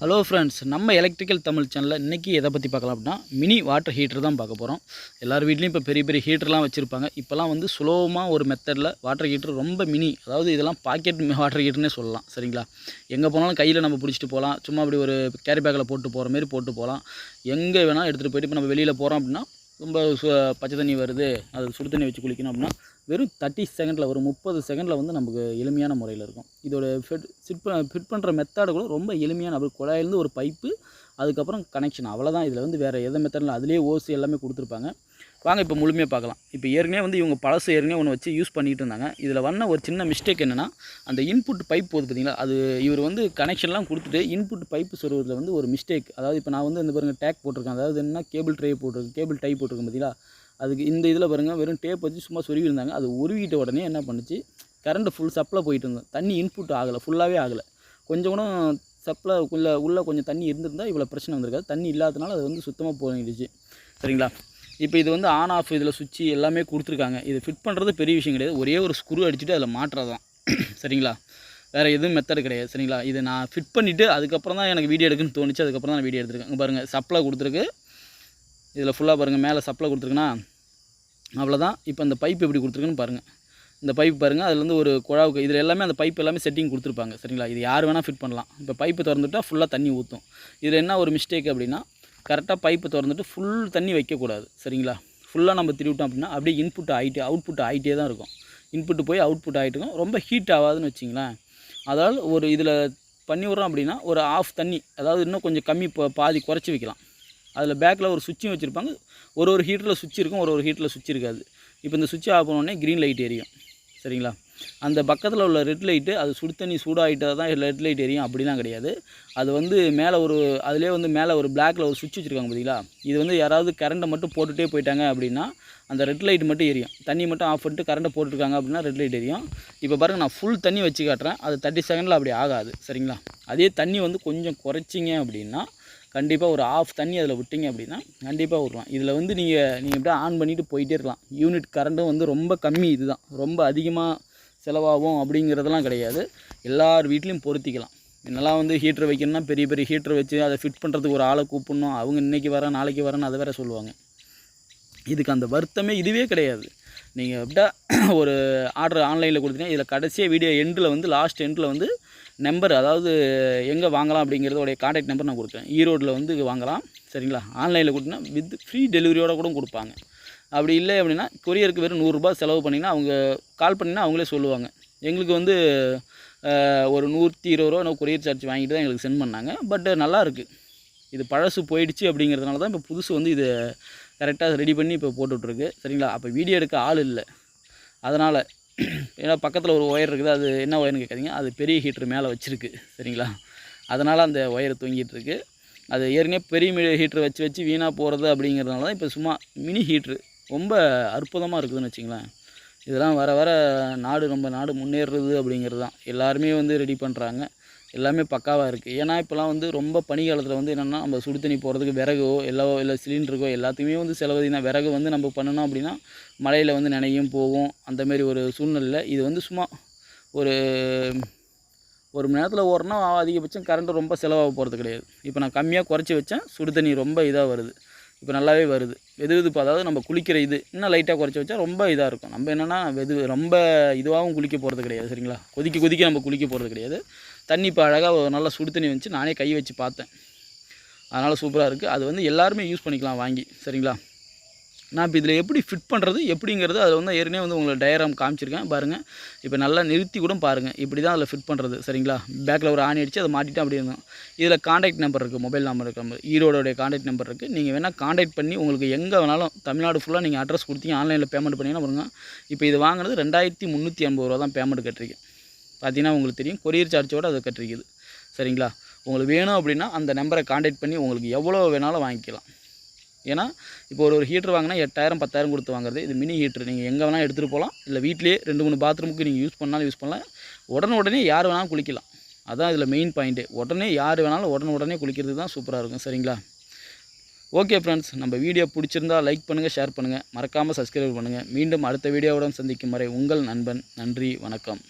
Hello friends, நம்ம electrical Tamil சேனலில் இன்றைக்கி எதை பற்றி பார்க்கலாம் அப்படின்னா மினி வாட்டர் ஹீட்டர் தான் பார்க்க போகிறோம். எல்லார் வீட்லேயும் இப்போ பெரிய பெரிய ஹீட்டர்லாம் வச்சுருப்பாங்க. இப்போலாம் வந்து சுலபமாக ஒரு மெத்தடில் வாட்டர் ஹீட்டர் ரொம்ப மினி, அதாவது இதெல்லாம் பாக்கெட் வாட்டர் ஹீட்டர்னே சொல்லலாம். சரிங்களா, எங்கே போனாலும் கையில் நம்ம பிடிச்சிட்டு போகலாம். சும்மா அப்படி ஒரு கேரி பேக்கில் போட்டு போகிற மாரி போட்டு போகலாம். எங்கே வேணால் எடுத்துகிட்டு போய்ட்டு இப்போ நம்ம வெளியில் போகிறோம் அப்படின்னா ரொம்ப பச்சை தண்ணி வருது, அது சுடு தண்ணி வச்சு குளிக்கணும் அப்படின்னா வெறும் 30 செகண்டில் ஒரு 30 செகண்டில் வந்து நமக்கு எளிமையான முறையில் இருக்கும். இதோட ஃபிட் பண்ணுற மெத்தடு கூட ரொம்ப எளிமையான, அப்படி குழாயிலேருந்து ஒரு பைப்பு, அதுக்கப்புறம் கனெக்ஷன், அவ்வளோதான். இதில் வந்து வேறு எந்த மெத்தடில் அதிலே ஓசி எல்லாமே கொடுத்துருப்பாங்க. வாங்க இப்போ முழுமையாக பார்க்கலாம். இப்போ ஏற்கனவே வந்து இவங்க பழசு ஏற்கனவே ஒன்று வச்சு யூஸ் பண்ணிகிட்டு இருந்தாங்க. இதில் வந்த ஒரு சின்ன மிஸ்டேக் என்னென்னா, அந்த இன்புட் பைப் போகுது பார்த்தீங்களா, அது இவர் வந்து கனெக்ஷன்லாம் கொடுத்துட்டு இன்புட் பைப்பு சொருவதில் வந்து ஒரு மிஸ்டேக். அதாவது இப்போ நான் வந்து இந்த பாருங்கள் டேக் போட்டிருக்கேன், அதாவது என்ன கேபிள் ட்ரை போட்டிருக்கேன், கேபிள் டை போட்டிருக்கேன் பார்த்தீங்களா, அதுக்கு இந்த இதில் பாருங்கள் வெறும் டேப் வச்சு சும்மா சொருவி இருந்தாங்க. அது உருவிட்ட உடனே என்ன பண்ணுச்சு, கரண்ட் ஃபுல் சப்ளை போயிட்டு இருந்தோம், தண்ணி இன்புட் ஆகலை, ஃபுல்லாகவே ஆகலை. கொஞ்சம் கூட சப்ளை உள்ளே கொஞ்சம் தண்ணி இருந்திருந்தால் இவ்வளோ பிரச்சனை வந்திருக்காது. தண்ணி இல்லாததுனால அது வந்து சுத்தமாக போயிடுச்சு. சரிங்களா, இப்போ இது வந்து ஆன் ஆஃப், இதில் சுவிட்சு எல்லாமே கொடுத்துருக்காங்க. இது ஃபிட் பண்ணுறது பெரிய விஷயம் கிடையாது, ஒரே ஒரு ஸ்க்ரூ அடிச்சுட்டு அதில் மாட்டுறது தான். சரிங்களா, வேறு எதுவும் மெத்தட் கிடையாது. சரிங்களா, இதை நான் ஃபிட் பண்ணிவிட்டு அதுக்கப்புறம் தான் எனக்கு வீடியோ எடுக்குன்னு தோணுச்சு. அதுக்கப்புறம் தான் நான் வீடியோ எடுத்துருக்கேன். இங்கே பாருங்கள் சப்ளை கொடுத்துருக்கு, இதில் ஃபுல்லாக பாருங்கள் மேலே சப்ளை கொடுத்துருக்குன்னா அவ்வளோதான். இப்போ அந்த பைப் எப்படி கொடுத்துருக்குன்னு பாருங்கள். இந்த பைப் பாருங்கள், அதில் வந்து ஒரு குழாவுக்கு இதில் எல்லாமே அந்த பைப் எல்லாமே செட்டிங் கொடுத்துருப்பாங்க. சரிங்களா, இது யார் வேணால் ஃபிட் பண்ணலாம். இப்போ பைப்பு திறந்துட்டால் ஃபுல்லாக தண்ணி ஊற்றும். இதில் என்ன ஒரு மிஸ்டேக் அப்படின்னா, கரெக்டாக பைப்பு திறந்துட்டு ஃபுல் தண்ணி வைக்கக்கூடாது. சரிங்களா, ஃபுல்லாக நம்ம திருவிட்டோம் அப்படின்னா அப்படியே இன்புட் ஆகிட்டே அவுட்புட் ஆகிட்டே தான் இருக்கும். இன்புட்டு போய் அவுட்புட் ஆகிட்டு இருக்கும், ரொம்ப ஹீட் ஆகாதுன்னு வச்சிங்களேன். அதாவது ஒரு இதில் பண்ணி விட்றோம் அப்படின்னா ஒரு ஆஃப் தண்ணி, அதாவது இன்னும் கொஞ்சம் கம்மி பாதி குறைச்சி வைக்கலாம். அதில் பேக்கில் ஒரு சுவிட்சும் வச்சுருப்பாங்க. ஒரு ஹீட்டரில் சுவிட்ச் இருக்கும், ஒரு ஹீட்டரில் சுவிட்ச் இருக்காது. இப்போ இந்த சுவிட்ச் ஆஃப் பண்ணோடனே க்ரீன் லைட் எரியும். சரிங்களா, அந்த பக்கத்தில் உள்ள ரெட் லைட்டு, அது சுடு தண்ணி சூடாகிட்டா தான் ரெட் லைட் எரியும் அப்படிலாம் கிடையாது. அது வந்து மேலே அதிலே வந்து மேலே ஒரு பிளாக்கில் ஒரு சுவிட்ச் வச்சுருக்காங்க பார்த்தீங்களா, இது வந்து யாராவது கரண்ட்டை மட்டும் போட்டுகிட்டே போயிட்டாங்க அப்படின்னா அந்த ரெட் லைட் மட்டும் எரியும். தண்ணி மட்டும் ஆஃப் பண்ணிட்டு கரண்ட்டை போட்டுருக்காங்க அப்படின்னா ரெட் லைட் எரியும். இப்போ பாருங்கள், நான் ஃபுல் தண்ணி வச்சு காட்டுறேன், அது 30 செகண்டில் அப்படி ஆகாது. சரிங்களா, அதே தண்ணி வந்து கொஞ்சம் குறைச்சிங்க அப்படின்னா கண்டிப்பாக ஒரு ஆஃப் தண்ணி அதில் விட்டிங்க அப்படின்னா கண்டிப்பாக விட்ருலாம். இதில் வந்து நீங்கள் இப்படியே ஆன் பண்ணிவிட்டு போயிட்டே இருக்கலாம். யூனிட் கரண்ட்டும் வந்து ரொம்ப கம்மி, இதுதான் ரொம்ப அதிகமாக செலவாகும் அப்படிங்கிறதெல்லாம் கிடையாது. எல்லார் வீட்லேயும் பொருத்திக்கலாம். என்னெல்லாம் வந்து ஹீட்டர் வைக்கணும்னா பெரிய பெரிய ஹீட்டர் வச்சு அதை ஃபிட் பண்ணுறதுக்கு ஒரு ஆளை கூப்பிடணும், அவங்க இன்றைக்கி வரேன் நாளைக்கு வரேன்னு அதை வேறு சொல்லுவாங்க. இதுக்கு அந்த வருத்தமே இதுவே கிடையாது. நீங்கள் எப்படியா ஒரு ஆர்டர் ஆன்லைனில் கொடுத்தீங்கன்னா இதில் கடைசியாக வீடியோ எண்டில் வந்து லாஸ்ட் எண்டில் வந்து நம்பர், அதாவது எங்கே வாங்கலாம் அப்படிங்கிறதோடைய கான்டாக்ட் நம்பர் நான் கொடுக்குறேன். ஈரோட்டில் வந்து வாங்கலாம். சரிங்களா, ஆன்லைனில் கொடுத்தீங்கன்னா வித் ஃப்ரீ டெலிவரியோடு கூட கொடுப்பாங்க. அப்படி இல்லை அப்படின்னா கொரியருக்கு வெறும் 100 ரூபா செலவு பண்ணிங்கன்னா அவங்க கால் பண்ணிங்கன்னா அவங்களே சொல்லுவாங்க. எங்களுக்கு வந்து ஒரு 120 ரூபா கொரியர் சார்ஜ் வாங்கிட்டு தான் எங்களுக்கு சென்ட் பண்ணாங்க. பட் நல்லாயிருக்கு. இது பழசு போயிடுச்சு அப்படிங்கிறதுனால தான் இப்போ புதுசு வந்து இது கரெக்டாக ரெடி பண்ணி இப்போ போட்டுட்ருக்கு. சரிங்களா, அப்போ வீடியோ எடுக்க ஆள் இல்லை, அதனால். ஏன்னா பக்கத்தில் ஒரு ஒயர் இருக்குது, அது என்ன ஒயர்னு கேட்காதீங்க, அது பெரிய ஹீட்ரு மேலே வச்சுருக்கு. சரிங்களா, அதனால் அந்த ஒயர் தொங்கிட்டுருக்கு. அது ஏற்கனவே பெரிய ஹீட்ரு வச்சு வீணாக போகிறது அப்படிங்கிறதுனால தான் இப்போ சும்மா மினி ஹீட்ரு ரொம்ப அற்புதமாக இருக்குதுன்னு வச்சிங்களேன். இதெல்லாம் வர வர நம்ம நாடு முன்னேறுறது அப்படிங்கிறது தான். எல்லாருமே வந்து ரெடி பண்ணுறாங்க, எல்லாமே பக்காவாக இருக்குது. ஏன்னா இப்போலாம் வந்து ரொம்ப பனிக்காலத்தில் வந்து என்னென்னா நம்ம சுடு தண்ணி போகிறதுக்கு விறகோ இல்லை சிலிண்டருக்கோ எல்லாத்துக்குமே வந்து செலவதினா விறகு வந்து நம்ம பண்ணணும் அப்படின்னா மழையில் வந்து நினையும் போகும். அந்தமாரி ஒரு சூழ்நிலையில் இது வந்து சும்மா ஒரு மணி நேரத்தில் ஓடுறனா அதிகபட்சம் கரண்ட்டு ரொம்ப செலவாக போகிறது கிடையாது. இப்போ நான் கம்மியாக குறைச்சி வச்சேன், சுடு தண்ணி ரொம்ப இதாக வருது, இப்போ நல்லாவே வருது. வெதுவெதுப்பு, அதாவது நம்ம குளிக்கிற இது இன்னும் லைட்டாக குறைச்சி வச்சா ரொம்ப இதாக இருக்கும். நம்ம என்னென்னா ரொம்ப இதுவாகவும் குளிக்க போகிறது கிடையாது. சரிங்களா, கொதிக்க நம்ம குளிக்க போகிறது கிடையாது. தண்ணி இப்போ அழகாக நல்லா சுடு தண்ணி வந்துச்சு, நானே கை வச்சு பார்த்தேன், அதனால் சூப்பராக இருக்குது. அது வந்து எல்லாருமே யூஸ் பண்ணிக்கலாம் வாங்கி. சரிங்களா, நான் இப்போ இதில் எப்படி ஃபிட் பண்ணுறது எப்படிங்கிறது அதில் வந்து ஏற்கனவே வந்து உங்களுக்கு டயக்ராம் காமிச்சிருக்கேன் பாருங்கள். இப்போ நல்லா நிறுத்தி கூட பாருங்கள், இப்படி தான் அதில் ஃபிட் பண்ணுறது. சரிங்களா, பேக்கில் ஒரு ஆணி அடித்து அதை மாட்டிட்டு அப்படி இருந்தோம். இதில் கான்டாக்ட் நம்பர் இருக்குது, மொபைல் நம்பர் இருக்குது, ஈரோடோடைய கான்டாக்ட் நம்பர் இருக்குது. நீங்கள் வேணால் கான்டாக்ட் பண்ணி உங்களுக்கு எங்கே வேணாலும் தமிழ்நாடு ஃபுல்லாக நீங்கள் அட்ரஸ் கொடுத்தீங்க, ஆன்லைனில் பேமெண்ட் பண்ணிங்கன்னா பாருங்கள். இப்போ இது வாங்கினது 2380 ரூபா தான் பேமெண்ட் கட்டுறீங்க. பார்த்தீங்கன்னா உங்களுக்கு தெரியும், கொரியர் சார்ஜோடு அதை கட்டிருக்குது. சரிங்களா, உங்களுக்கு வேணும் அப்படின்னா அந்த நம்பரை கான்டாக்ட் பண்ணி உங்களுக்கு எவ்வளோ வேணாலும் வாங்கிக்கலாம். ஏன்னா இப்போ ஒரு ஹீட்டர் வாங்கினா 8000 10,000 கொடுத்து வாங்குறது. இது மினி ஹீட்டர், நீங்கள் எங்கே வேணால் எடுத்துகிட்டு போகலாம். இல்லை வீட்டிலேயே 2-3 பாத்ரூமுக்கு நீங்கள் யூஸ் பண்ணாலும் யூஸ் பண்ணலாம். உடனே யார் வேணாலும் குளிக்கலாம். அதுதான் இதில் மெயின் பாயிண்ட்டு. உடனே யார் வேணாலும் உடனே குளிக்கிறது தான் சூப்பராக இருக்கும். சரிங்களா, ஓகே ஃப்ரெண்ட்ஸ், நம்ம வீடியோ பிடிச்சிருந்தால் லைக் பண்ணுங்கள், ஷேர் பண்ணுங்கள், மறக்காமல் சப்ஸ்கிரைப் பண்ணுங்கள். மீண்டும் அடுத்த வீடியோவுடன் சந்திக்கும் வரை உங்கள் நண்பன். நன்றி, வணக்கம்.